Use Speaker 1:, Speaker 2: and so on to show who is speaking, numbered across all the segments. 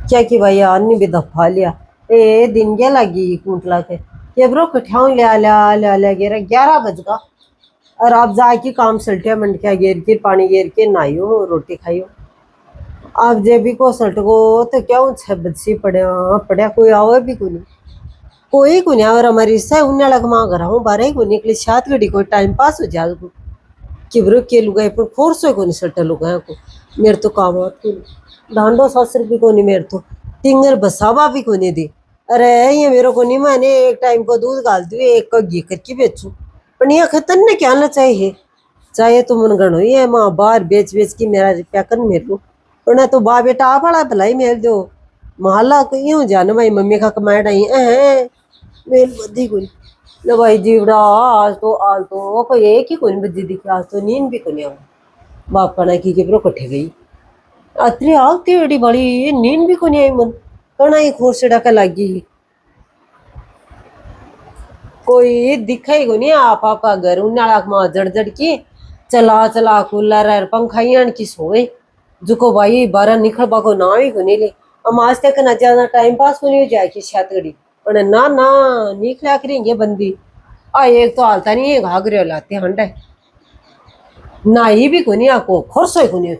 Speaker 1: क्या कि भाई अन्नी भी दफा लिया। ए दिन क्या लगी कूटला के ये ब्रो कठियाऊ ले गेरा 11 बज का। और आप जाके काम सल्टिया मंड के गेर के पानी गेर के नहाइयो रोटी खाइयो। आप जे भी को सल्ट को तो क्या छह बच्ची पड़या पड़या कोई आवे भी कोई को नहीं और हमारी से उन्हें लग मांग रहा हूँ बारे को निकली सात घड़ी कोई टाइम पास हो जाए को कि ब्रो के लुगाई पर फोर्स को नहीं सल्टा लुगाया को मेरे तो काम आती डांडो 700 रुपये को नहीं मेरे तो तिंगर बसावा भी को नहीं दी। अरे ये मेरे को नहीं मैंने एक टाइम को दूध गाल दी एक को घी करके बेचू पर ये खतन ने क्या ना चाहिए चाहे तो मन गणो ये माँ बाहर बेच बेच के मेरा रुपया कर मेरे को पर तो बा बेटा आप बड़ा भलाई मेल दो मोहल्ला को यूं जान भाई मम्मी का कमाए डाई मेल बदी को लो भाई जीवड़ा आज तो कोई एक ही कोई बदी दिखी आज तो नींद भी को नहीं आवा बाप का ना की के प्रो कट्ठे गई अत्री आती बड़ी बड़ी नींद भी को नहीं आई मन कना ही खोर से डाका लगी कोई दिखाई को नहीं आपका घर उन्नाला माँ जड़ की चला चला कूलर पंखा आन की सोए जुको भाई बारह निकल को ना ही को नहीं ले हम आज तक ना ज्यादा टाइम पास को नहीं हो जाए कि छत गड़ी पर ना ना निकला करेंगे बंदी आ एक तो हालता नहीं है घाघरे लाते हंडे ना ही भी को नहीं आको खोरसो को नहीं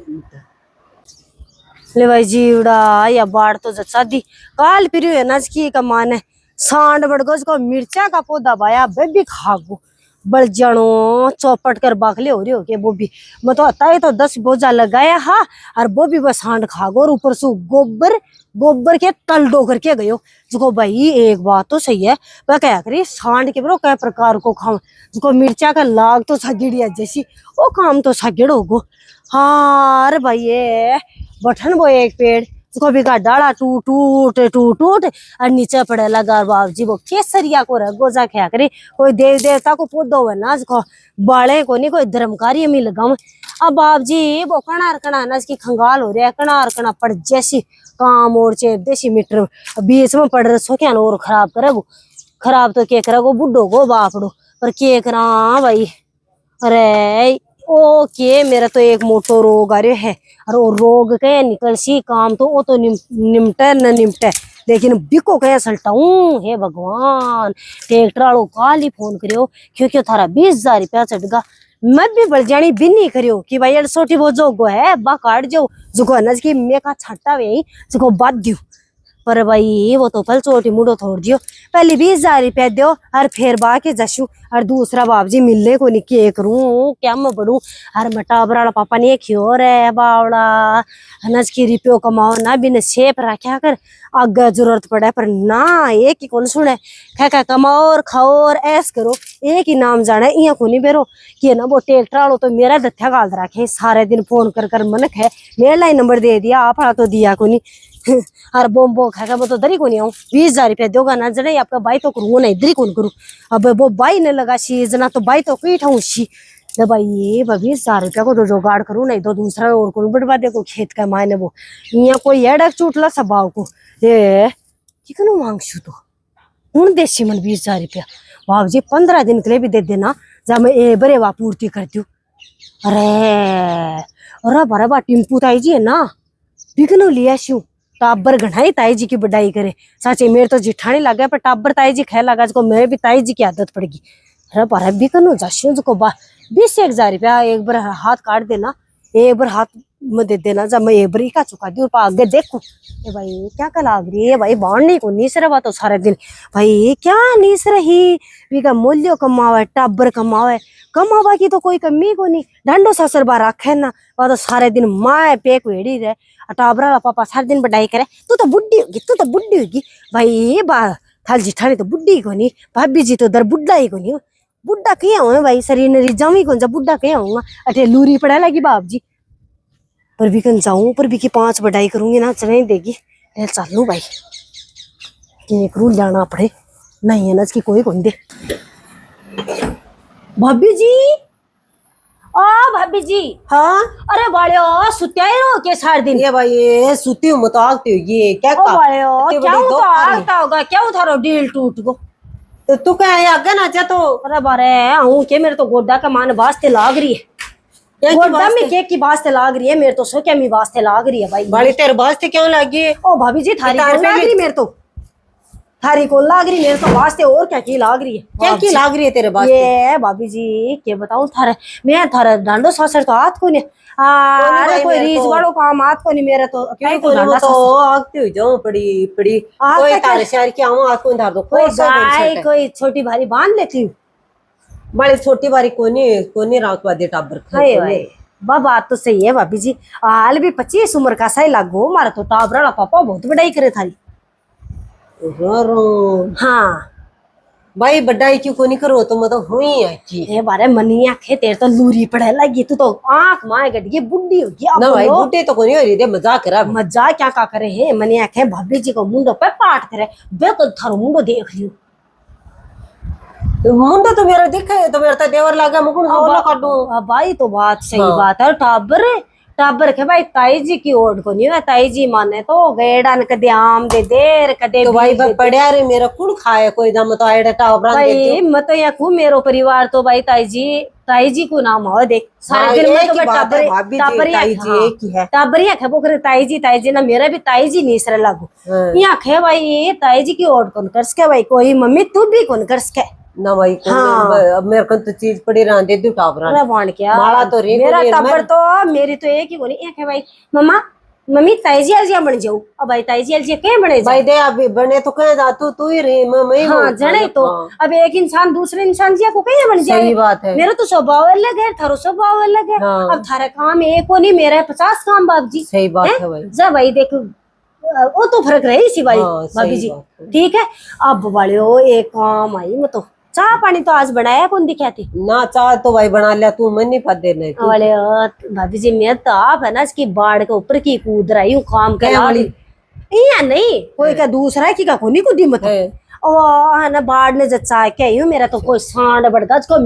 Speaker 2: ले भाई जीवड़ा या बाढ़ तो शादी काल फिर है ना की कमान है सांड बड़गोज को मिर्चा का पौधा बाया बेबी खागो बड़ जानो चौपट कर बाखले हो रही हो के वो भी मैं तो आता है तो 10 बोझा लगाया हा और वो भी बस सांड खागो और ऊपर से गोबर गोबर के तल डो करके गयो जो भाई एक बात तो सही है वह क्या करी सांड के बरो कै प्रकार को खाओ जो मिर्चा का लाग तो सगिड़िया जैसी वो काम तो सगिड़ होगो। हाँ अरे भाई ये बठन वो एक पेड़ उसको भी का डाला टूट टूट टूट टूट और नीचे पड़े लगा बाप जी वो केसरिया को रगो जा क्या करे कोई देव देवता को पौधो है ना उसको बाले को नहीं कोई धर्मकारी में लगाऊं अब बाप जी वो कणार ना इसकी खंगाल हो रहा है कणार पड़ जैसी काम और चेप देसी मीटर बीच में पड़ रहे सो क्या और खराब करे वो खराब तो क्या करे वो बुढ़ो को बापड़ो पर क्या करा भाई। अरे ओके मेरा तो एक मोटो रोग आ रहा है और वो रोग के निकल सी काम तो वो तो निमटे न निमटे लेकिन बिको कह सल्टाऊ हे भगवान ट्रैक्टर वालों काल ही फोन करियो क्योंकि थारा 20,000 रुपया चढ़गा मैं भी बढ़ जानी भी नहीं करियो कि भाई छोटी वो जोगो है बा काट जो नज की मैं का छट्टा वे जो बात दू पर भाई वो तो पल चोटी मुड़ो थोड़ दियो पहले 20,000 रुपया दो और फिर बाके जशू और दूसरा बाप जी मिलने को नहीं के करूं क्या मैं बढ़ू और मटा बराड़ा पापा ने खियो रे बावड़ा नज की रिपियो कमाओ ना बिन शेप रखा कर आगे जरूरत पड़े पर ना एक ही कौन सुने खा कमाओ और खाओ और ऐस करो एक ही नाम जाना इं को नहीं बेरो कि ना वो ट्रैक्टर वालों तो मेरा दत्था गाल रखे सारे दिन फोन कर मनक है मेरा लाइन नंबर दे दिया आप तो दिया को नहीं और बोम खाएगा मैं तो दरी को नहीं आऊँ 20,000 रुपया दोगा ना जने आपका बाई तो करूँ नहीं दरी कौन करूँ अब वो बाई ने लगा सी जना तो बाई तो कहीं ठाऊँ सी तो भाई ये 20,000 रुपया को तो जुगाड़ करूँ नहीं तो दूसरा और कौन बढ़वा दे को खेत का मायने वो यहाँ कोई एडक चूटला स्वभाव को ये क्यों मांगसू तो हूं देसी मन 20,000 रुपया बाप जी 15 दिन के लिए भी दे देना जब मैं ए बरे वा पूर्ति कर दू। अरे अरे बरा बा टिम्पू ताई जी है ना बिकनो लिया शू टाबर घनाई ताई जी की बड़ाई करे साचे मेरे तो जिठानी लगा पर टाबर ताई जी खे लगा जो मैं भी ताई जी की आदत पड़ेगी। अरे बारह भी कनो जाशो जो 20,000 रुपया एक बार हाथ काट देना एक बार हाथ में दे देना जब मैं एक बार का चुका दी और आगे देखू ए भाई क्या कल आ रही है भाई बाढ़ को नीस रहा तो सारे दिन भाई क्या नीस रही का मूल्य कमावे टाबर कमावे कमावा की तो कोई कमी को नहीं ढंडो ससुर बार रखे ना वह तो सारे दिन माए पेक वेड़ी रहे टाबरा पापा सारे दिन बड़ाई करे तू तो बुढ़ी होगी भाई बा थाल जिठानी तो बुढ़ी को नहीं भाभी जी तो दर बुढ़ा ही को नहीं बुढ़ा कहीं आऊँ भाई शरीर ने रिजामी कौन सा बुढ़ा कहीं आऊंगा अठे लूरी पड़ा लगी बाप जी पर भी कन जाऊं पर भी की 5 बड़ाई करूंगी ना चले देगी चलू भाई एक रूल जाना पड़े नहीं है ना इसकी कोई कौन दे भाभी जी ओ भाभी जी
Speaker 1: हाँ
Speaker 2: अरे बाड़ियो सुत्या ही रहो के सारे दिन
Speaker 1: ये भाई ये सुती हूँ मत आगती हो ये क्या
Speaker 2: ओ बाड़ियो क्या होता होगा क्या उतारो डील टूट गो
Speaker 1: तो तू क्या आगे ना चाह तो
Speaker 2: अरे बारे आऊं के मेरे तो गोड्डा का मान वास्ते लाग रही है
Speaker 1: क्या की
Speaker 2: गोड्डा में केक की वास्ते लाग रही है मेरे तो, सो क्या मी वास्ते लाग रही है भाई।
Speaker 1: बड़ी तेरे वास्ते क्यों लगी है?
Speaker 2: ओ भाभी जी थारी को लाग रही मेरे तो, थारी को लाग रही मेरे तो वास्ते, और क्या की लाग रही है?
Speaker 1: क्या की लाग रही है तेरे वास्ते?
Speaker 2: ये भाभी जी क्या बताऊं थारे, मैं थारा डांडो सासर तो हाथ को नहीं, अरे कोई रीज वालों काम हाथ को नहीं मेरे तो,
Speaker 1: क्यों को नहीं तो आगती हुई जाऊं पड़ी पड़ी कोई तारे शहर की आऊं आंख को धार दो कोई
Speaker 2: भाई कोई छोटी भारी बांध लेती हूँ।
Speaker 1: बड़ी छोटी बारी कोनी राखवा दे टाबर
Speaker 2: भाई बात तो सही है भाभी जी, हाल भी 25 उम्र का सही लागो मारा तो टाबरा पापा बहुत बड़ाई करे थारी। हाँ
Speaker 1: भाई बड़ाई क्यों कोनी करो तो मतलब हुई है की
Speaker 2: ये बारे मनिया खे तेरे तो लूरी पड़े लगी, तू तो आंख माए गट ये बुड्ढी हो गई
Speaker 1: ना भाई बुड्ढी तो कोनी हो रही दे मजाक करा
Speaker 2: मजाक क्या का करे है मनिया खे भाभी जी को मुंडो पे पाट करे बे तो थारो मुंडो देख लियो
Speaker 1: मुंडा तो मेरा दिखा है तो मेरा तो देवर लागा मुकुड़ होला काटू
Speaker 2: भाई तो बात सही बात है। टाबर के भाई ताई जी की ओट को नहीं है, ताई जी माने तो गेड़न कदे आम दे देर कदे
Speaker 1: तो भाई पड़या रे मेरा कुड़ खाए कोई दम तो आइडा टाबरा
Speaker 2: भाई मैं तो यहाँ को मेरो परिवार तो भाई ताई जी को नाम हो देख सारे दिन में तो टाबरिया खे बोकर ताई जी ना मेरा भी ताई जी नीसरे लागू यहाँ खे भाई ताई जी की ओट कौन कर सके भाई, कोई मम्मी तू भी कौन कर सके
Speaker 1: ना भाई अब मेरे को तो चीज पड़ी रहने दे टाबरा
Speaker 2: बाण क्या
Speaker 1: माला तो रे
Speaker 2: मेरा टाबर तो मेरी तो एक ही बोली एक है भाई मम्मा मम्मी ताईजी अलजिया बन जाऊ, अब भाई ताईजी अलजिया के बने
Speaker 1: भाई दे अभी बने तो कह जा तू ही रे मैं
Speaker 2: हाँ जने तो अब एक इंसान दूसरे इंसान जिया को कहीं बन जाए।
Speaker 1: सही बात है,
Speaker 2: मेरा तो स्वभाव अलग है थारो स्वभाव अलग है। अब थारा काम एक को नहीं मेरा 50 काम बाप जी।
Speaker 1: सही बात है भाई
Speaker 2: जब भाई देख वो तो फर्क रही इसी भाई भाभी जी ठीक है। अब वाले हो एक काम आई मैं तो चाह पानी तो आज बनाया कौन दिखा थी
Speaker 1: ना चाह तो भाई बना लिया तू मन नहीं पा देने
Speaker 2: वाले भाभी जी मैं तो आप है ना इसकी बाढ़ के ऊपर की कूद रही हूँ काम करने वाली या नहीं कोई का दूसरा की का कोनी को दिमत है और ना बाढ़ ने जच्चा क्या यूं मेरा तो कोई सांड बढ़गा इसको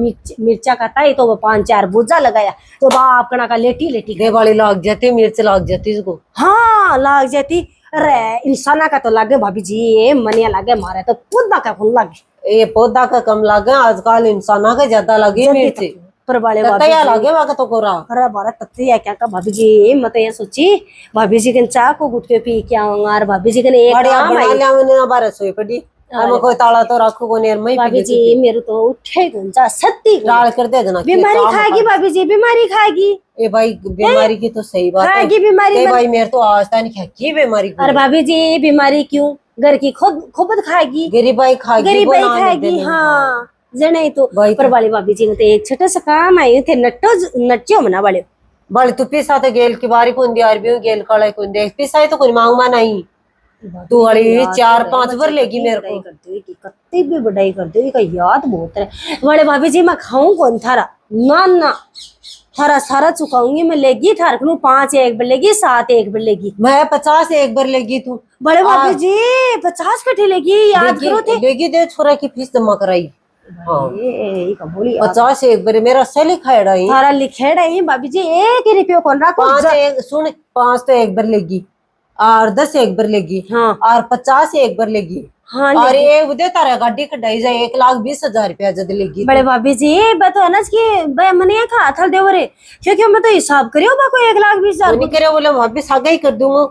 Speaker 2: मिर्चा का ताई तो वो 5-4 भुजा लगाया तो बाप कना का लेटी लेटी
Speaker 1: गए वाली लाग जाती मिर्च लाग जाती इसको
Speaker 2: हाँ लाग जाती। अरे इंसाना का तो लागे भाभी जी ये मनिया लागे मारे तो पौधा का कौन लागे
Speaker 1: ये पौधा का कम लागे आजकल इंसाना का ज्यादा लगे मिर्च
Speaker 2: पर वाले
Speaker 1: लागे वाका तो कोरा
Speaker 2: अरे बारा तत्या क्या का भाभी जी मैं तो ये सोची भाभी जी के चाह को गुट के पी के आऊंगा और भाभी जी के एक
Speaker 1: बना लिया मैंने ना बारह सोई पड़ी हम कोई ताला तो रखो को नेर में
Speaker 2: भाभी जी मेरे तो उठे गुंजा सत्ती
Speaker 1: डाल कर दे देना
Speaker 2: बीमारी खाएगी भाभी जी बीमारी खाएगी
Speaker 1: ए भाई बीमारी की तो सही बात है
Speaker 2: खाएगी बीमारी
Speaker 1: भाई मेरे तो आज तक नहीं की बीमारी
Speaker 2: अरे भाभी जी बीमारी क्यों घर की खुद खाएगी
Speaker 1: गरीबाई खाएगी
Speaker 2: हाँ जने तो पर वाली भाभी जी ने तो एक छोटा सा काम आए थे नट्टो मना वाले
Speaker 1: बड़े तू पिसा तो गेल की बारी कौन दिया अरबी गेल कड़ाई कौन दे पिसा तो कोई मांगमा नहीं तू वाली 4-5 बार लेगी मेरे को
Speaker 2: कत्ती भी बढ़ाई कर दे का याद बहुत है बड़े भाभी जी मैं खाऊं कौन थारा ना थारा सारा चुकाऊंगी मैं लेगी थारा को 5 एक बार लेगी 7 एक बार लेगी
Speaker 1: मैं 50 एक बार लेगी तू
Speaker 2: बड़े भाभी जी 50 कटे लेगी याद करो थे
Speaker 1: लेगी दे छोरा की फीस जमा कराई 50 एक बार मेरा से लिखाएड़ा ही
Speaker 2: थारा लिखेड़ा ही भाभी जी 1 रुपया कौन रखो
Speaker 1: 5 तो एक बार लेगी और 10 एक बार लेगी
Speaker 2: हाँ और
Speaker 1: 50 एक बार लेगी
Speaker 2: हाँ
Speaker 1: और ये उदय तारा गाड़ी कटाई जाए 1,20,000 रुपया जद लेगी
Speaker 2: बड़े भाभी जी बता है ना कि मैंने खा था देवरे क्योंकि मैं तो हिसाब करियो बा कोई 1,20,000
Speaker 1: नहीं करे बोले भाभी सागा ही कर दूंगा।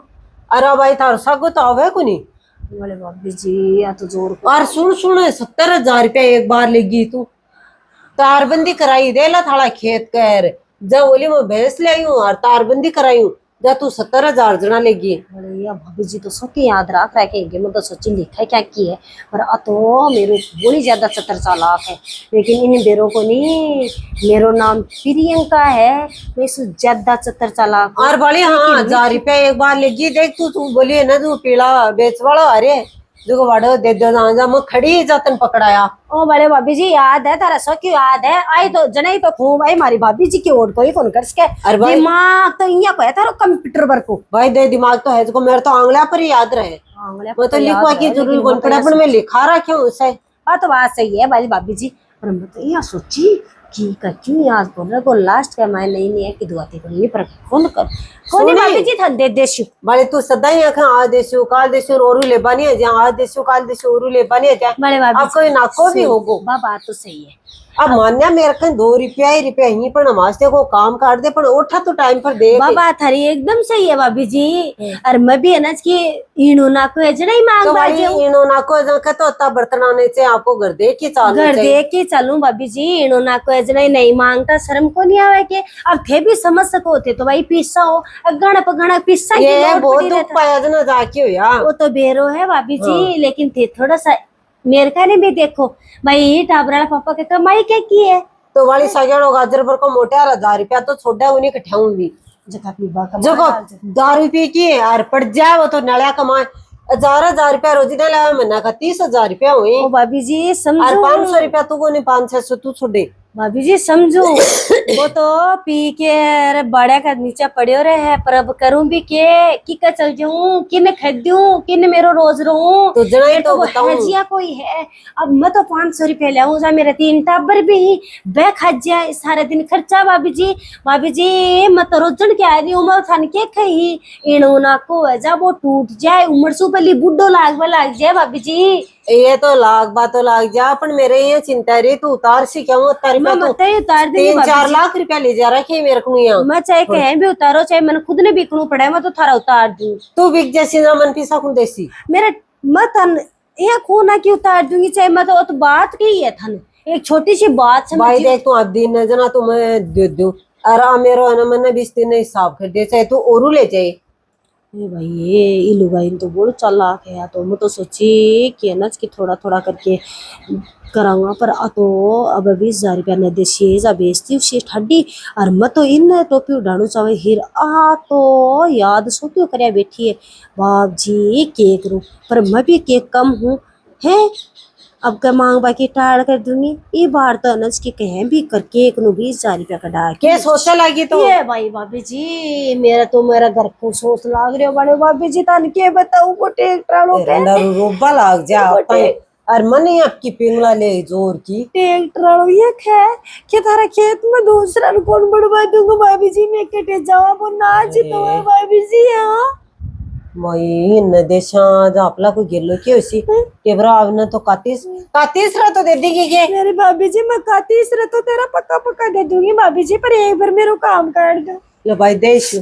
Speaker 1: अरे भाई तार सागो तो आवे को नहीं
Speaker 2: बड़े भाभी जी या तो जोर
Speaker 1: और सुन 70,000 रुपया एक बार लेगी तू तारबंदी कराई दे ला थाड़ा खेत कर जब बोली मैं भैंस ले आई हूँ और तारबंदी कराई हूँ जा तू 70,000 जना लेगी।
Speaker 2: या भाभी जी तो सबके याद रख रखेंगे मैं तो सोची लिखा क्या की है पर तो मेरे बड़ी ज्यादा 70 लाख है लेकिन इन बेरों को नहीं मेरो नाम प्रियंका है मैं ज्यादा 70 लाख
Speaker 1: और बड़ी हाँ 1,000 रुपया एक बार लेगी देख तू बोली है ना तू पीला बेच वाला अरे जो वाड़ो दे दो जा मैं खड़ी जतन पकड़ाया
Speaker 2: ओ बड़े भाभी जी याद है तारा सो क्यों याद है आई तो जने तो खूब आई मारी भाभी जी की ओट कोई फोन कर सके दिमाग तो इया को है तारो कंप्यूटर पर को भाई
Speaker 1: दे दिमाग तो है जो मेरे तो आंगलिया पर याद रहे वो तो लिखवा की जरूर कौन पड़ा पर मैं लिखा रखा हूं उसे
Speaker 2: तो बात सही है भाई भाभी जी पर मैं तो इया सोची की क्यों याद बोल रहा को लास्ट का मैं नहीं है कि दुआती को नहीं पर कौन कर कोनी भाभी जी थन दे देशु
Speaker 1: बड़े तू सदा ही आखा आ देशु काल देशु ओरू ले बानी है जहां आ देशु काल देशु ओरू ले बानी है क्या
Speaker 2: बड़े भाभी
Speaker 1: अब कोई नाको भी होगो
Speaker 2: बात तो सही है
Speaker 1: अब मान्या मेरे कहीं 2 रुपया ही रुपया ही पर नमाजते को काम काट दे पर उठा तो टाइम पर दे
Speaker 2: बाबा थारी एकदम सही है भाभी जी। और मैं भी है ना कि इनो ना को एजड़ा ही मांग
Speaker 1: तो
Speaker 2: बाजे
Speaker 1: भाई इनो ना को जन तो अत्ता बर्तन आने से आपको घर दे के चालू
Speaker 2: घर देख के चलूं भाभी जी। इनो ना को एजड़ा ही नहीं मांगता, शर्म को नहीं आवे के। अब थे भी समझ सको थे तो भाई पिस्सा हो गणा पिस्सा की
Speaker 1: ये
Speaker 2: लोट
Speaker 1: बहुत
Speaker 2: पड़ी
Speaker 1: दुख
Speaker 2: रहता।
Speaker 1: पाया जना जाके हो यार।
Speaker 2: वो तो बेरो है भाभी जी, लेकिन थे थोड़ा सा मेरे का ने भी देखो भाई टाबरा पापा के कमाई क्या की है।
Speaker 1: तो वाली सगड़ गाजर पर को मोटे 1000 रुपया तो छोड़ा उन्हीं कठाऊंगी
Speaker 2: जगह पीबा का
Speaker 1: जो 10 रुपये की है यार पड़ जाए वो तो नया कमाए 1000 रुपया रोजी ना लाया महीना का 30,000 रुपया हुए
Speaker 2: ओ भाभी जी
Speaker 1: और
Speaker 2: समझो
Speaker 1: 500 रुपया तू को नहीं 500-600 तू छोड़े
Speaker 2: भाभी जी समझो वो तो पी के अरे बड़े का नीचे पड़े रहे है पर अब करूं भी के की का चल जाऊं किन खरीदूं किन मेरो रोज रहूं
Speaker 1: तो जना ही
Speaker 2: ये
Speaker 1: तो
Speaker 2: वो
Speaker 1: बताऊं
Speaker 2: हैजिया कोई है। अब मैं तो 500 रुपये लाऊं जा मेरे 3 टाबर भी ही बे खज जाए सारे दिन खर्चा भाभी जी मैं तो रोजन के आ रही हूं मैं थान के खई इनो ना को है जा वो टूट जाए उम्र सु पहली बुड्ढो लाग जाए भाभी जी।
Speaker 1: ये तो लाख बातों लाग जा अपन मेरे ये चिंता रही तू उतार सी क्यों उतार
Speaker 2: मैं
Speaker 1: तो
Speaker 2: मत ही उतार दूंगी
Speaker 1: 3-4 लाख रुपया ले जा रखे मेरे को यहाँ
Speaker 2: मैं चाहे कहीं भी उतारो चाहे मैंने खुद ने बिकनू पड़ा है मैं तो थारा उतार दूं।
Speaker 1: तू बिक जैसी ना मन पीसा कौन देसी
Speaker 2: मेरे मत ये खूना की उतार दूंगी चाहे मैं तो बात की है थन एक छोटी सी बात समझ
Speaker 1: भाई देख तू अब दिन न जना तू मैं दे दूं अरे मेरो है ना मैंने 20 दिन हिसाब कर दे चाहे तू और ले जाए।
Speaker 2: भाई ये इलू भाई तो बोलो चालाक है तो मैं तो सोची कि है ना कि थोड़ा थोड़ा करके कराऊंगा पर तो अब 20,000 रुपया न देसी जा बेचती उसी ठंडी और मैं तो इन टोपी उड़ाणु चाहे हिर तो याद सो क्यों करया बैठी है बाप जी केक रू पर मैं भी केक कम हूँ है अब का मांग बाकी टाड़ कर दूंगी ये बार तो अनज के कहीं भी करके एक 20,000 रुपया कटा
Speaker 1: के सोचा लगी तो
Speaker 2: ये भाई भाभी जी मेरा घर को सोच लाग रहे हो बड़े भाभी जी तन के बताऊं गोटे ट्राणो पे
Speaker 1: रोबा लाग जा और मन ही आपकी पिंगला ले जोर की
Speaker 2: ट्रैक्टर ये है कि तारा खेत में दूसरा कौन बढ़वा दूंगा भाभी जी मैं कटे जावा वो नाच तो है भाभी जी। हाँ
Speaker 1: मई न देशा जा आपला को गेलो की होसी केबरा आवना तो 31 रा तो दे देगी के
Speaker 2: मेरी भाभी जी मैं 31 रा तो तेरा पक्का दे दूंगी भाभी जी पर एक बार मेरो काम कर दो।
Speaker 1: लो भाई देश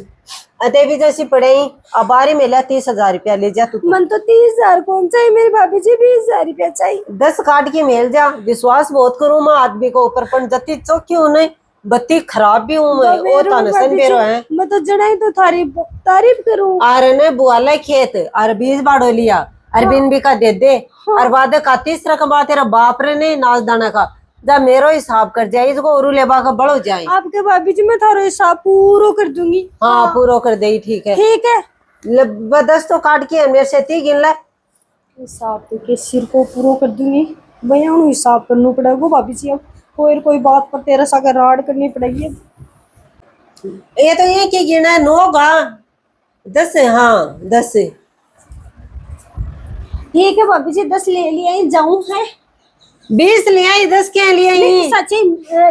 Speaker 1: अते भी जैसी पढ़ाई अब बारी मिला 30,000 रुपया ले जा तू
Speaker 2: मन तो 30,000 कौन चाहिए मेरी भाभी जी 20,000 रुपया चाहिए
Speaker 1: 10 काट के मेल जा विश्वास बहुत करूं मैं आदमी को ऊपर पर जति चौकी हूं नहीं बत्ती खराब भी हूं मैं ओ तनसन बेरो है
Speaker 2: मैं तो जड़ाई तो तारीफ करूं
Speaker 1: आरे ने बुआला खेत और 20 बाड़ो लिया अरबिन भी का दे दे और बाद 31 रकम तेरा बाप रे ने नाच दाना का जा मेरो हिसाब कर जाए इसको और लेबा का बड़ो जाए
Speaker 2: आपके भाभी जी मैं थारो हिसाब पूरा कर दूंगी।
Speaker 1: हाँ पूरा कर दे ठीक है 10 तो काट के मेरे से 30 गिन ले
Speaker 2: हिसाब के सिर को पूरा कर दूंगी भैया हिसाब करना पड़ेगा भाभी जी। अब कोई बात पर तेरा सागर राड करनी पड़ेगी।
Speaker 1: ये तो ये क्या गिना 9 गा 10 हाँ 10
Speaker 2: ठीक है भाभी जी 10 ले लिया जाऊं है
Speaker 1: 20 लिया 10 क्या लिया
Speaker 2: सच्ची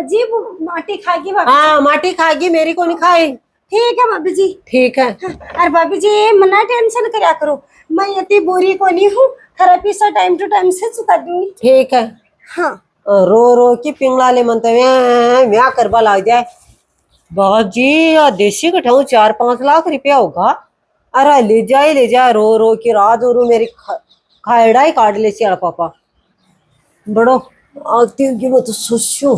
Speaker 2: जी वो माटी खाएगी भाभी।
Speaker 1: हाँ माटी खाएगी मेरी को नहीं खाए
Speaker 2: ठीक है भाभी जी ठीक
Speaker 1: है।
Speaker 2: अरे भाभी जी मना टेंशन करया करो मैं इतनी बुरी को नहीं हूँ थेरेपी से टाइम टू टाइम से चुका दूंगी।
Speaker 1: ठीक है
Speaker 2: हाँ
Speaker 1: रो की पिंगला ले मनते म्या करवा लग जाए बाप जी देसी कठाऊ 4-5 लाख रुपया होगा अरे ले जाए रो की रात और मेरी खाड़ा ही काट ले सियाड़ पापा बड़ो आती होगी मैं तो सोचू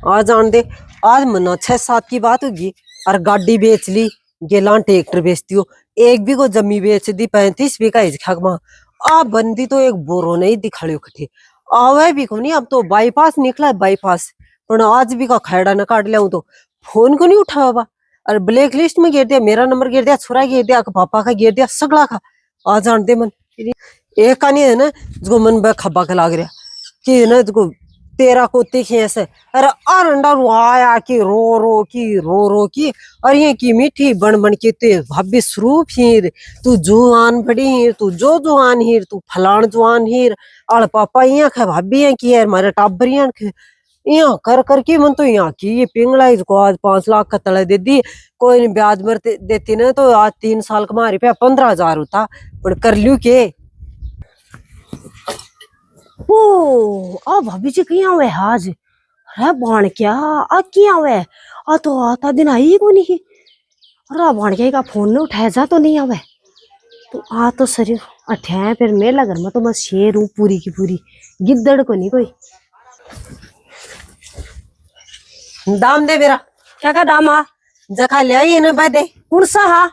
Speaker 1: आज आन दे आज मना 6-7 की बात होगी और गाड़ी बेच ली गेला ट्रैक्टर बेचती हो एक भी को जमी बेच दी 35 भी का खगमा आ बंदी तो एक बोरो नहीं दिखाड़ियो कठे आवे भी को नहीं अब तो बाईपास निकला बाईपास पर आज भी का खाड़ा न काट लिया तो फोन को नहीं उठावा और ब्लैक लिस्ट में गिर दिया मेरा नंबर गिर दिया छोरा गिर दिया पापा का गिर दिया सगला का आ जान दे मन एक का नहीं है ना जो मन बे खब्बा के लाग रहा कि ना जो तेरा को खेस है अरे अंडा आया कि रो की और ये की मीठी बन के ते भाभी स्वरूप हीर तू जुआन बड़ी हीर तू जो जुआन हीर तू फलान जुआन हीर आड़ पापा यहाँ खे भाभी है की है मारे टाबरिया यहाँ कर के मन तो यहाँ की ये पिंगला इसको आज 5 लाख का तले दे दी कोई नहीं ब्याज मर देती ना तो आज 3 साल कमा रुपया 15,000 होता पर कर लू के
Speaker 2: ओ आ भाभी जी किया हुए आज अरे बाण क्या आ किया हुए आ तो आता दिन आई को नहीं अरे बाण के का फोन ने उठाया जा तो नहीं आवे तो आ तो सरी अठे फिर मेला घर में तो मैं शेर हूँ पूरी की पूरी गिद्दड़ को नहीं कोई
Speaker 1: दाम दे मेरा
Speaker 2: क्या का दाम आ
Speaker 1: जखा ले आई ना दे
Speaker 2: कौन सा हा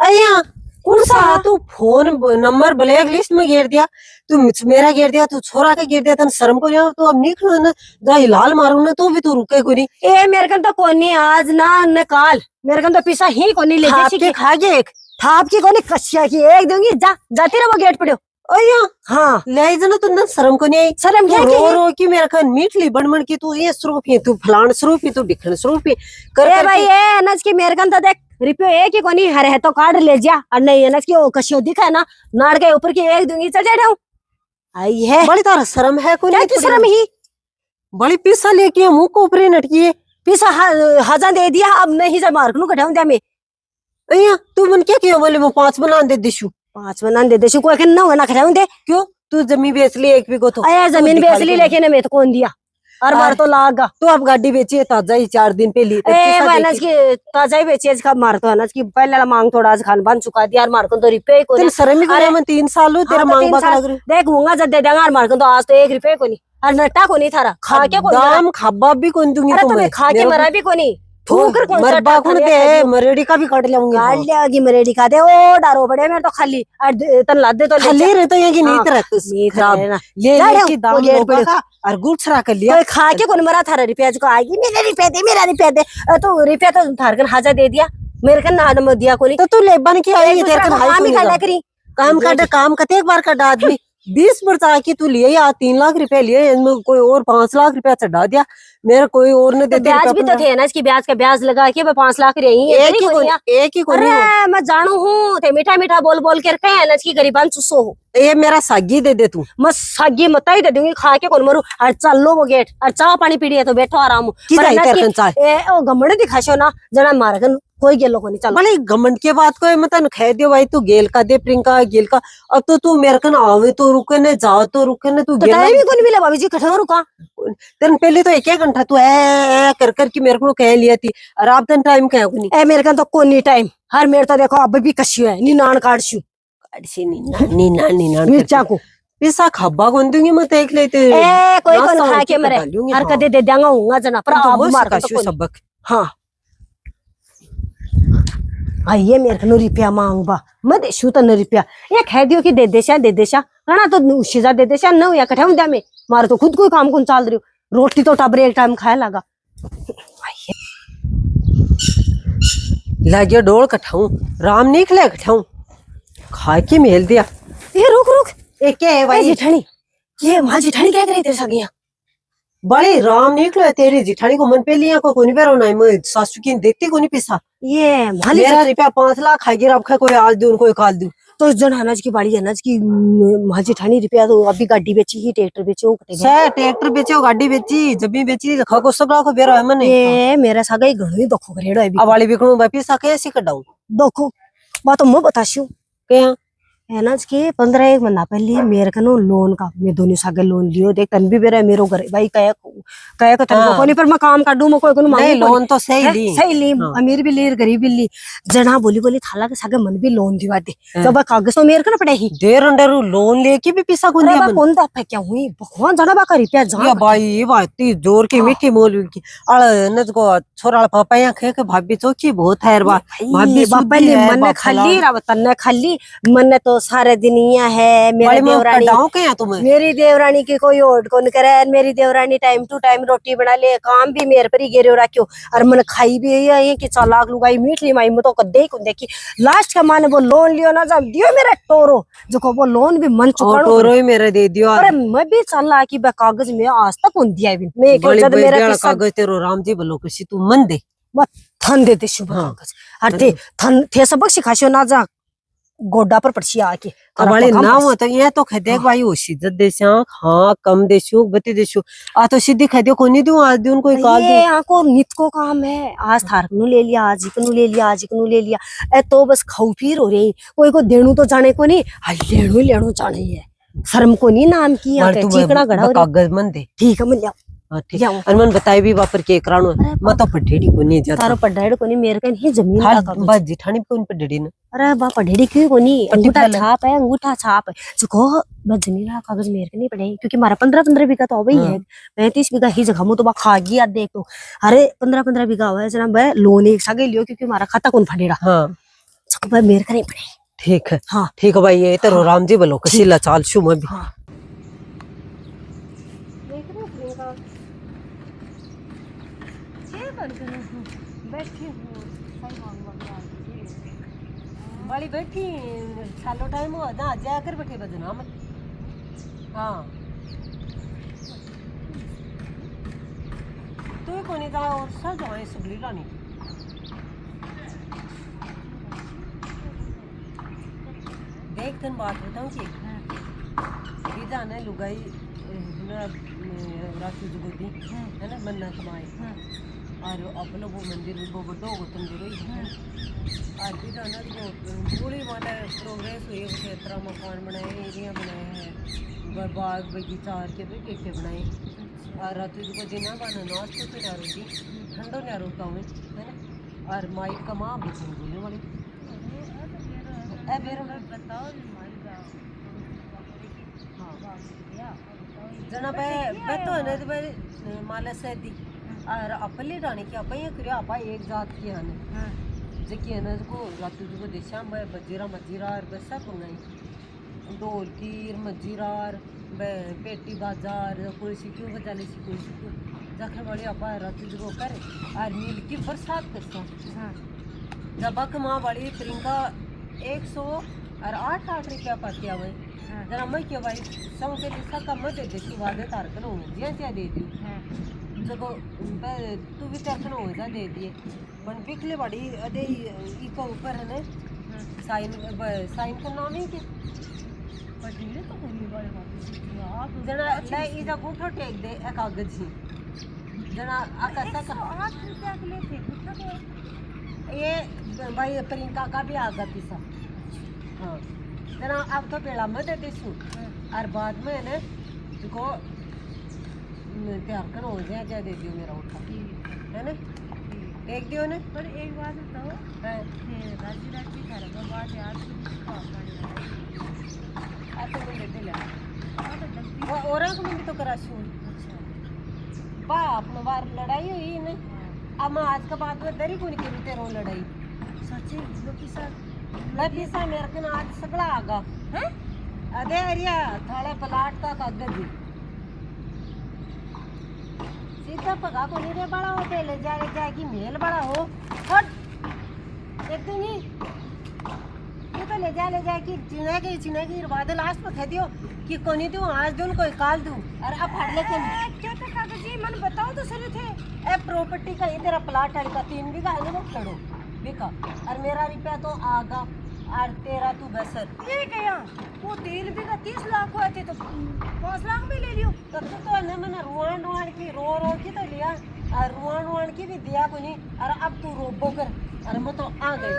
Speaker 1: अया कौन सा तू फोन नंबर ब्लैक लिस्ट में घेर दिया तू मेरा घेर दिया तू छोरा का घेर दिया तन शर्म को नहीं तू अब निकल ना जा लाल मारू ना तो भी तू रुके को नहीं
Speaker 2: ए मेरे कन तो कोनी आज ना न काल मेरे कन तो पिसा ही कोनी ले जैसी की
Speaker 1: खा गए एक
Speaker 2: थाप की कोनी कश्या की एक दूंगी जा जाती रहो गेट पड़ो
Speaker 1: अया
Speaker 2: हाँ
Speaker 1: ले जना तू ना शर्म को नहीं आई
Speaker 2: शर्म क्या
Speaker 1: रो रो की मेरा खान मीठली बन की तू ये स्वरूप ही तू फलान स्वरूप ही तू दिखन स्वरूप ही कर
Speaker 2: ए भाई ए अनज की मेरे कन तो देख रिपियो एक ही कोनी हरे है तो कार्ड ले जा और नहीं अनज की वो कश्यो दिखा है ना नाड़ के ऊपर की एक दूंगी चल जाए आई है
Speaker 1: बड़ी तारा शर्म है कोई
Speaker 2: क्या की शर्म ही
Speaker 1: बड़ी पिसा लेके मुंह को ऊपर नटकी है
Speaker 2: पिसा हजार दे दिया अब नहीं जा मार्क नु कटाऊं दे मैं
Speaker 1: अया तू मन क्या किया बोले मैं 5 बना दे दिशु
Speaker 2: 5 बना दे देशु कोई के ना कटाऊं दे
Speaker 1: क्यों तू जमीन बेच ली एक भी को तो
Speaker 2: आया जमीन बेच ली लेकिन मैं तो कौन दिया और मार तो लागा
Speaker 1: तू अब गाड़ी बेची है ताजा ही 4 दिन पहले
Speaker 2: ए बनस की ताजा ही बेची आज कब मारतो अनस की पहले मांग थोड़ा आज खान बन चुका दिया और मार को तो रुपए को
Speaker 1: तेरे शर्म ही करे मैं 3 साल हो तेरा मांग बात लग रही
Speaker 2: देख मुंगा जब दे देंगा और मार को तो आज तो 1 रुपए को नहीं और नट्टा को नहीं थारा खा के को
Speaker 1: दाम खब्बा भी कौन दूंगी
Speaker 2: अरे तुम्हें खा के मरा भी को नहीं ठोकर कौन सा
Speaker 1: मरबा कौन दे मरेडी का भी काट लेंगे
Speaker 2: काट लेगी मरेडी खा दे ओ डारो बड़े मेरे तो खाली तन लाद दे तो
Speaker 1: खाली रहता है कि नहीं तरह
Speaker 2: नहीं
Speaker 1: खराब
Speaker 2: ना
Speaker 1: ले की दाम लोगा का और गुड़छरा कर लिया
Speaker 2: कोई खा के कौन मरा थारा रुपया को आएगी मेरा रुपया दे तो रुपया तो थारकन हाजा दे दिया मेरे कन ना मत दिया कोनी
Speaker 1: तो तू ले बन के आई तेरे
Speaker 2: काम ही कर करी
Speaker 1: काम करते एक बार का आदमी 20 बरसा की तू लिए या 3 लाख रुपए लिए इनमें कोई और 5 लाख रुपया चढ़ा दिया मेरा कोई और ने दे
Speaker 2: ब्याज भी तो थे ना इसकी ब्याज का ब्याज लगा के 5 लाख रही
Speaker 1: एक ही को
Speaker 2: अरे मैं जानू हूँ ते मीठा मीठा बोल बोल के रखे है इसकी गरीबान चुस्सो हो
Speaker 1: ये मेरा सागी दे दे तू
Speaker 2: मैं सागी मत ही दे दूंगी खा के कौन मरू और चल लो वो गेट और चाह पानी पी है तो बैठो आराम ओ गमड़ दिखाशो ना जना मारगन कोई गेलो को नहीं चल
Speaker 1: भले घमंड के बात को मत कह दियो भाई तू गेल का दे प्रियंका गेल का अब तो तू मेरे कन आवे तो रुके ने जाओ तो रुके ने तू
Speaker 2: तो टाइम ही कोनी मिला भाभी जी कठोर रुका
Speaker 1: तन पहले तो 1 घंटा तू ए कर की मेरे को कह लिया थी और अब तन टाइम कह कोनी
Speaker 2: ए मेरे कन तो कोनी टाइम हर मेरे तो देखो अब भी कशियो है निनान काटशु
Speaker 1: काटसी नीना
Speaker 2: मिर्चा को
Speaker 1: पिसा खब्बा कोन दूंगी मत एक लेते
Speaker 2: ए कोई कोन खा के मरे हर कदे दे देंगा होगा जना पर अब मार का
Speaker 1: सबक
Speaker 2: हां आइए मेरे को रुपया मांगबा मैं देशू तो रुपया ये कह दियो कि दे देशा ना तो उशीजा दे देशा न या कठाऊं दे में मारे तो खुद कोई काम कौन चाल रही हो रोटी तो टबरे एक टाइम खाया लगा
Speaker 1: लागे डोल कठाऊं राम निकले कठाऊं खा के मेल दिया
Speaker 2: ये रुक
Speaker 1: ए क्या है भाई
Speaker 2: जेठानी ये मां जेठानी क्या करे तेरे सगिया
Speaker 1: बड़े राम निकले तेरी जेठानी को मन पे लिया को कोनी बेरो नहीं मैं सासू की देखती कोनी पिसा
Speaker 2: ये
Speaker 1: मेरा रुपया 5 लाख खा गया अब कोई आज दूं कोई काल दूं
Speaker 2: तो जन अनाज की बाड़ी अनाज की मां जेठानी रुपया तो अभी गाड़ी बेची ही ट्रैक्टर बेचो
Speaker 1: ट्रैक्टर बेचो गाड़ी बेची जबी बेची खको सब लाखो बेरो है मने
Speaker 2: ये मेरा सागा ही घणो ही दुखो करेड़ो है
Speaker 1: अब वाली बिकणो वापस साके ऐसे कडाऊं
Speaker 2: दुखो बात मैं बताशू
Speaker 1: के
Speaker 2: एनाज के 15 महीना पहले मेरे कनो लोन का मैं दोनों सागे लोन लियो देख तन भी मेरा मेरो घर भाई कया को तन कोनी पर मैं काम काडू मैं कोई कोनी मांगी
Speaker 1: लोन तो सही ली
Speaker 2: अमीर भी ली गरीब भी ली जना बोली थाला के सागे मन भी लोन दिवा दे जब कागज तो मेरे कन पड़े ही
Speaker 1: देर अंडरू लोन लेके भी पैसा कोनी
Speaker 2: दिया कौन दा पे क्या हुई भगवान जना बा का रुपया जा
Speaker 1: भाई ये बात ती जोर की मीठी मोल की अळ नज को छोरा पापा खे के भाभी चौकी बहुत है बा
Speaker 2: भाभी बापा ने मन खाली राव तन्ने खाली मन तो सारे दुनिया है मेरी देवरानी मेरी देवरानी की कोई ओट कौन करे मेरी देवरानी टाइम टू टाइम रोटी बना ले काम भी मेरे पर ही गिरे रखियो और मन खाई भी है कि चालाक लुगाई मीठ ली माई तो कदे ही देखी लास्ट का माने वो लोन लियो ना जब दियो मेरा टोरो जो को वो लोन भी मन चुका
Speaker 1: टोरो ही मेरे दे दियो
Speaker 2: अरे मैं भी चला कि कागज में आज तक कौन दिया भी मैं एक जद मेरा
Speaker 1: कागज तेरो राम जी बोलो किसी तू मन दे
Speaker 2: मत थन दे शुभ कागज अरे थन थे सबक सिखाशो ना जा गोड्डा पर पड़सी आके
Speaker 1: वाले ना हो तो ये तो खदे भाई हो सिद्ध देशा हां कम देशो बती देशो आ तो सीधी खदे कोनी दूं आज दूं कोई काल
Speaker 2: ये यहां को नित को काम है आज थारक नु ले लिया आज इकनु ले लिया आज इकनु ले लिया ए तो बस खाऊ पीर हो रही कोई को देणु तो जाने को नहीं हां लेणु जाने है शर्म को नहीं नाम की यहाँ पे चिकना गड़ा हो रहा।
Speaker 1: कागज मन दे
Speaker 2: ठीक है मिल जाओ।
Speaker 1: हाँ ठीक है और मन बताए भी वापर के करानो मैं तो पढ़ेड़ी को नहीं जाता
Speaker 2: तारो पढ़ाई को नहीं मेरे का नहीं जमीन का
Speaker 1: हाल
Speaker 2: कागज।
Speaker 1: बस जिठानी पे उन पढ़ेड़ी ना
Speaker 2: अरे बा पढ़ेड़ी क्यों को नहीं अंगूठा
Speaker 1: पहले।
Speaker 2: छाप है अंगूठा छाप है चुको बस जमीन का कागज मेरे का नहीं पड़े क्योंकि हमारा 15-15 बीघा तो वही है 35 बीघा ही जगह तो बा खा गया देख तो अरे 15-15 बीघा हुआ है जनाब लोन एक सागे लियो क्योंकि हमारा खाता कौन फटेड़ा
Speaker 1: हाँ
Speaker 2: चुको भाई मेरे का नहीं पड़े।
Speaker 1: ठीक है
Speaker 2: हाँ
Speaker 1: ठीक है भाई ये तो राम जी बोलो कसीला चाल शू मैं भी
Speaker 2: हाँ
Speaker 1: बड़ी बैठी सालो टाइम हुआ ना जाकर बैठे बजना में हाँ तू कोनी जा और सा जाए सुगली रानी देख तन बात बताऊं कि ये जाने लुगाई ना रातू जुगोदी है ना बनना कमाए और अपना वो मंदिर वो बड़ो वो तंदुरुई है और भी जाना वो पूरी माने प्रोग्रेस हुई है क्षेत्र मकान बनाए एरिया बनाए हैं बाग बगीचा और के भी केके बनाए और रातू जुगो दिना बाना नाश्ते पे ना रोटी ठंडो ना रोका हुए है ना और माइक का माँ भी बोलने वाली ए बेरो बताओ जना पे तो ने तो भाई माला से दी और अपली रानी की अपन ये करियो आपा एक जात की हने जकी है ना को रातू को दिशा में बजीरा मजीरा और बसा पंगाई ढोलकीर मजीरार पेटी बाजार कोई सिक्यों बजाले कोई सिक्यों जखर वाली आपा रातू को कर और नील की बरसात करता जब माँ वाली प्रियंका 100 और 8 रुपया पाती हुए जरा मैं क्यों भाई सौ के लिखा का मत दे दी वादे तार करो जिया क्या दे दी जगो तू भी तार हो जा दे दिए बन पिछले बड़ी अदे इको ऊपर है ना साइन साइन का नाम ही के पटीले तो कोनी वाले बात जरा ले इजा गुठो टेक दे एक कागज ही जरा आका का 8 रुपया के लिए थे गुठो तो ये भाई प्रियंका का भी आगा पिसा हाँ जना अब तो पेड़ा में दे देसू और बाद में ना को तैयार कर हो जाए क्या दे दियो मेरा उठा है ना एक दियो ने पर एक बात बताओ है राजी राजी घर का बात यार आ तो मैं देते ले वो औरा को भी तो कराशू बा अपने बार लड़ाई हुई ने अब आज का बाद में दरी को नहीं करी तेरो लड़ाई सच्ची लोग के साथ मैं पीसा मेरे को आज सगला आगा हैं अदे एरिया थोड़े प्लाट का कागज सीधा पगा को नहीं रे बड़ा होते ले जाए कि मेल बड़ा हो हट एक दिन ही ये तो ले जाए कि चिने की बाद लास्ट में कह दियो कि कोनी दूं आज दूं कोई काल दूं और अब फाड़ लेके क्या था कागज जी मन बताओ तो सही थे ए प्रॉपर्टी का ये तेरा प्लाट है का 3 बीघा है ना वो खड़ो बिका और मेरा रुपया तो आगा और तेरा तू बसर ये क्या वो 3 बीघा 30 लाख हुए थे तो 5 लाख में ले लियो तब तो ना मैंने रुआन की रो की तो लिया और रुआन की भी दिया को नहीं और अब तू रोबो कर अरे मैं तो आ गई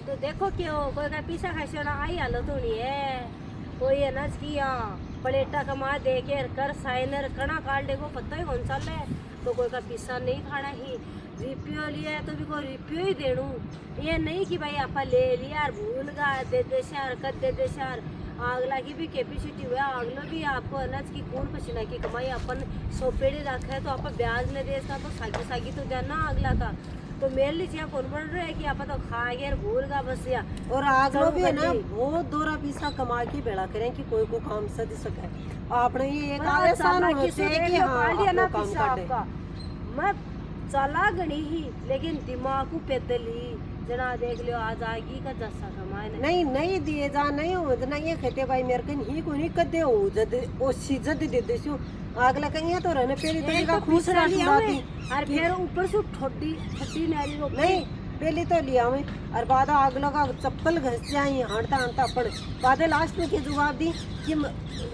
Speaker 1: तो देखो क्यों कोई का पीछा खाई ना आई हालत होनी है कोई है ना किया प्लेटा कमा दे के कर साइनर कणा काट दे को पता ही कौन चल है तो कोई का पीसा नहीं खाना ही रिपियो लिया तो भी को रिपियो ही देणू ये नहीं कि भाई आपा ले लिया और भूल गा दे शहर कर दे शहर आगला की भी कैपेसिटी हुआ आगलो भी आपको अनाज की कौन पसीना की कमाई अपन सोपेड़ी रखा है तो आप ब्याज ले दे इसका तो सागी तो जाना अगला का तो मेरे लिए कौन बन रहा है कि आप तो खा गया भूल गा बस या और आगलो भी है ना बहुत दोरा पैसा कमा के बेड़ा करें कि कोई को काम सद सके आपने ये एक आसान होते है कि हां ना काम आपका मैं चला गणी ही लेकिन दिमाग को पैदल ही जना देख लियो आज आगी का जैसा कमाए नहीं दिए जा नहीं हो जना ये कहते भाई मेरे कन ही को नहीं कदे हो जद ओ सीजत दे देसु आगला कहीं तो रहने पहले तो का खुश रही और फिर ऊपर से ठड्डी नारी रो नहीं पहले तो लिया मैं और बाद आगला का चप्पल घस जाई हड़ता अपन बाद लास्ट में के जवाब दी कि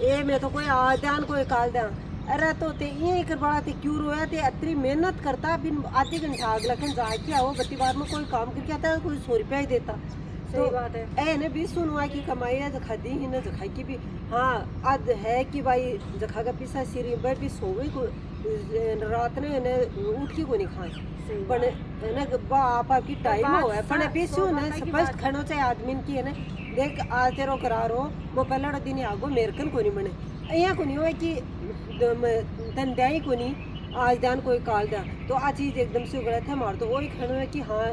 Speaker 1: ए मैं तो कोई आ ध्यान कोई काल ध्यान अरे तो ते ये करवाड़ा ते क्यों रोया ते अतरी मेहनत करता बिन आधे घंटा आग लगन जाके आओ बत्ती बार में कोई काम करके आता है कोई 100 रुपया ही देता।
Speaker 2: सही बात है।
Speaker 1: ए ने भी सुनवा की कमाई है जखा दी ही ना जखा की भी हाँ अद है कि भाई जखा का पिसा सिरी भाई भी सोवे को रात ने ने उठ के को नहीं खाए पण ने बाप आपकी टाइम हो है पण पिसु ने स्पष्ट खनो चाहे आदमी की है ने देख आज तेरो करारो वो पहला दिन आगो मेरकन को नहीं बने અહીંયા કોની હોય कि तन दयाई कोनी आज दान कोई काल दा तो आ चीज एकदम से गलत है मार तो वही खनो है कि हाँ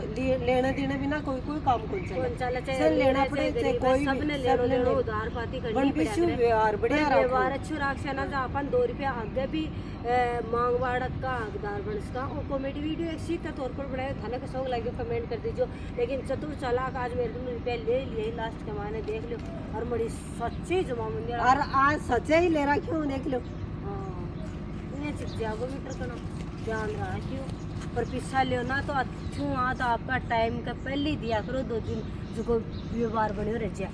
Speaker 1: लेना देना बिना कोई कोई काम कौन चले
Speaker 2: चाहे
Speaker 1: लेना पड़े चाहे कोई
Speaker 2: सब ने लेनो देनो उधार पाती करनी पड़े
Speaker 1: व्यवहार बढ़िया
Speaker 2: व्यवहार अच्छो राख ना जा अपन 2 रुपया आगे भी मांगवाड़ का हकदार बन सका और कॉमेडी वीडियो एक सीख के तौर पर बनाए थाने का सॉन्ग लगे कमेंट कर दीजिए लेकिन चतुर चालाक आज मेरे को रुपया ले लिए लास्ट के माने देख लो और बड़ी सच्ची जमा मंदिर
Speaker 1: और आज सच्चे ही ले रहा क्यों देख लो
Speaker 2: जागो मीटर का ध्यान रहा क्यों पर पिस्सा ले ना तो अच्छू तो आपका टाइम का पहले ही दिया करो 2 दिन जो व्यवहार बने रह जाए।